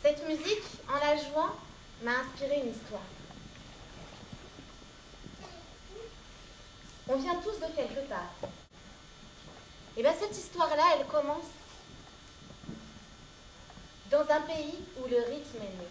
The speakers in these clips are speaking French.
Cette musique, en la jouant, m'a inspiré une histoire. On vient tous de quelque part. Et bien cette histoire-là, elle commence dans un pays où le rythme est né.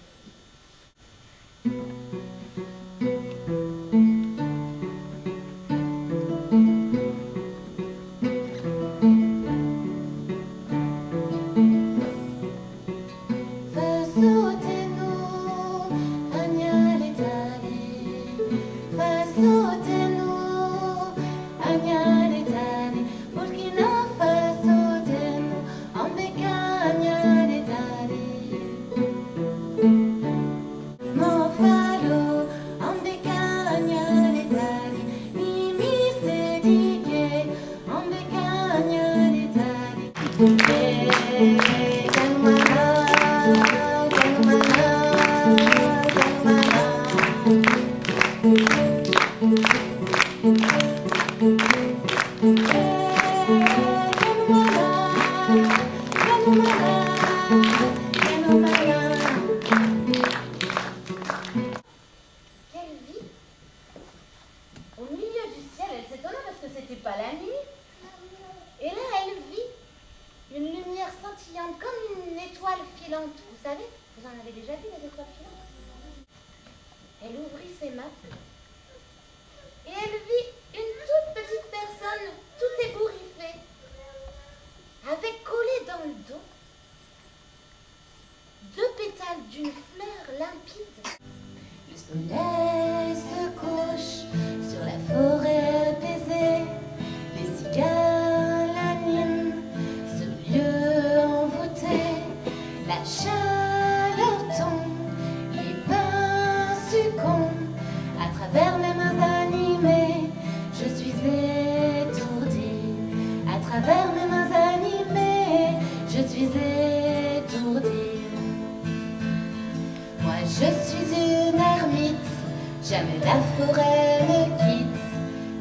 Jamais la forêt me quitte,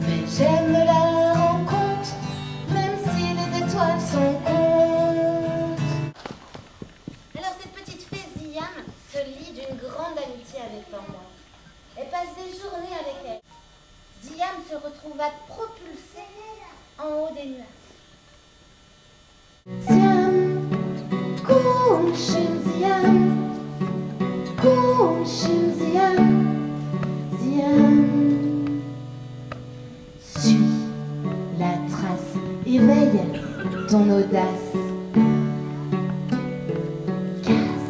mais j'aime la rencontre, même si les étoiles sont contre. Alors cette petite fée Ziam se lie d'une grande amitié avec Panda. Elle passe des journées avec elle. Ziam se retrouva propulsée en haut des nuages. Ziam, Kushim Ziam, Kushim Ziam. Suis la trace, éveille ton audace. Casse.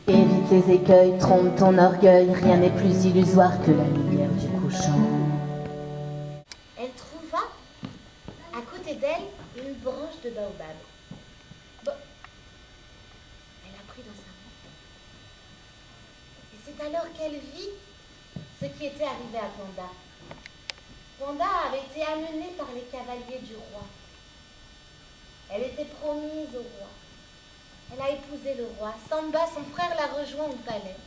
Évite les écueils, trompe ton orgueil. Rien n'est plus illusoire que la lumière du couchant. Elle trouva à côté d'elle une branche de baobab. Bon, elle a pris dans sa main. Et c'est alors qu'elle vit ce qui était arrivé à Panda. Panda avait été amenée par les cavaliers du roi. Elle était promise au roi. Elle a épousé le roi. Samba, son frère, l'a rejoint au palais.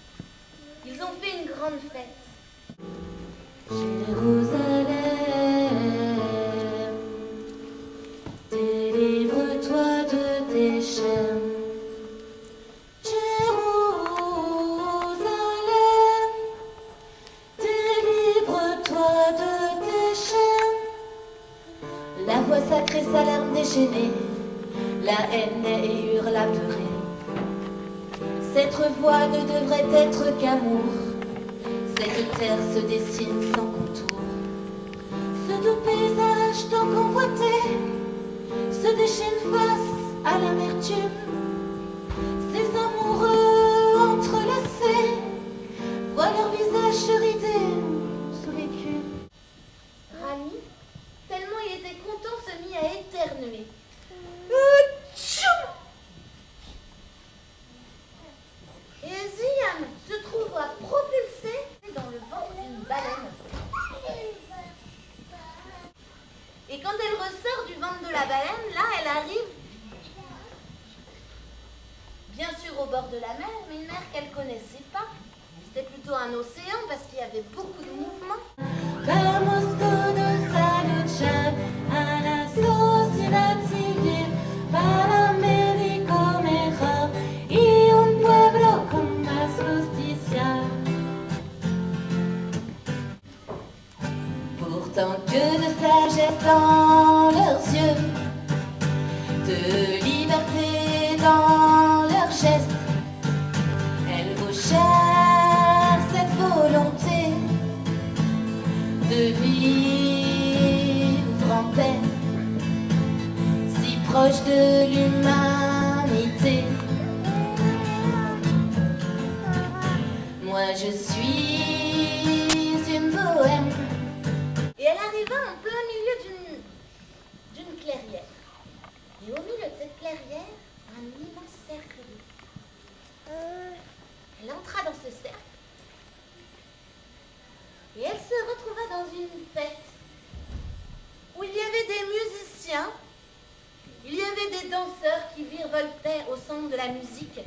Ils ont fait une grande fête. Jérusalem, délivre-toi de tes chaînes. La voix sacrée s'alarme déchaînée, la haine naît et hurle apeurée. Cette voix ne devrait être qu'amour, cette terre se dessine sans contour. Ce doux paysage tant convoité se déchaîne face à l'amertume. Ces amoureux entrelacés voient leur visage se rider sous l'écume. Rami, tellement il était content, se mit à éternuer. Et Ziam se trouva propulsée dans le ventre d'une baleine. Et quand elle ressort du ventre de la baleine, là, elle arrive qu'elle connaissait pas. C'était plutôt un océan parce qu'il y avait beaucoup de mouvements. Vamos todos a luchar a la sociedad civil para México mejor y un pueblo con más justicia. Pourtant que de sagesse dans leurs yeux, de liberté dans leurs gestes, elle vaut cher cette volonté de vivre en paix, si proche de l'humanité. Moi je suis une bohème. Et elle arriva en plein milieu d'une clairière. Et au milieu de cette clairière, un immense cercle de feu. Elle entra dans ce cercle. Et elle se retrouva dans une fête où il y avait des musiciens, il y avait des danseurs qui virevoltaient au son de la musique.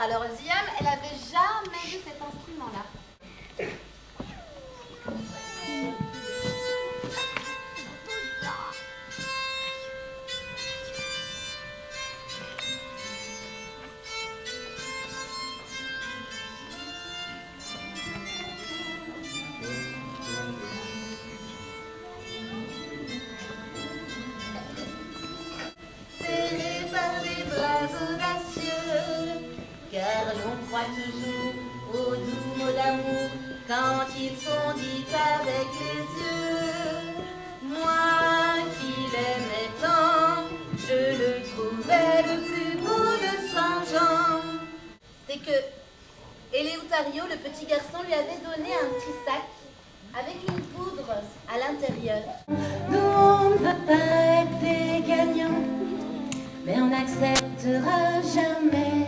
Alors Ziam, elle avait jamais vu cet instrument-là. Serré par des bras audacieux, car l'on croit toujours aux doux mots d'amour quand ils sont dits avec les yeux. Moi qui l'aimais tant, je le trouvais le plus beau de Saint-Jean. C'est que Eleuterio, le petit garçon, lui avait donné un petit sac avec une poudre à l'intérieur. Nous on ne peut pas être des gagnants, mais on n'acceptera jamais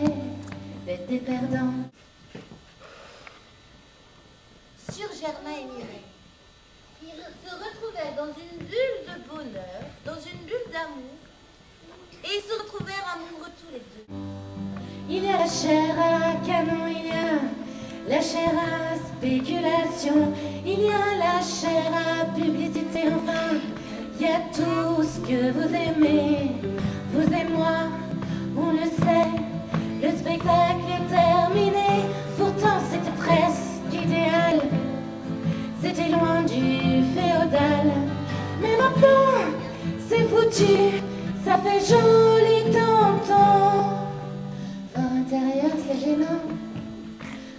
d'être des perdants. Sur Germain et Mireille, ils se retrouvèrent dans une bulle de bonheur, dans une bulle d'amour, et ils se retrouvèrent amoureux tous les deux. Il y a la chair à canon, il y a la chair à spéculation, il y a la chair à publicité, enfin, il y a tout ce que vous aimez, vous et moi, on le sait. Le spectacle est terminé, pourtant c'était presque idéal. C'était loin du féodal. Mais maintenant, c'est foutu, ça fait joli tonton. Fort intérieur, c'est gênant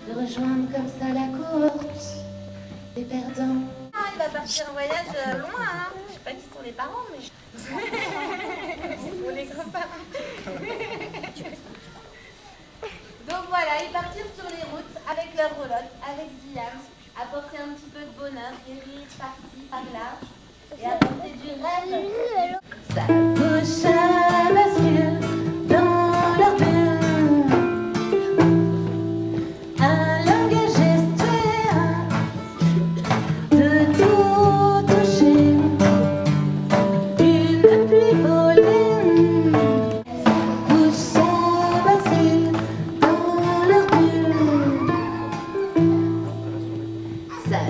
de rejoindre comme ça la course des perdants. Ah, il va partir en voyage loin, hein. Je sais pas qui sont les parents, mais... Ou les grands-parents. Donc voilà, ils partirent sur les routes avec leur roulotte, avec Ziam, apporter un petit peu de bonheur, des rires par-ci, par-là, et apporter du rêve. Sa bouche à bascule dans leur bulle, un langage gestuel de tout toucher, une pluie volée. Sa bouche à bascule dans leur bulle, sa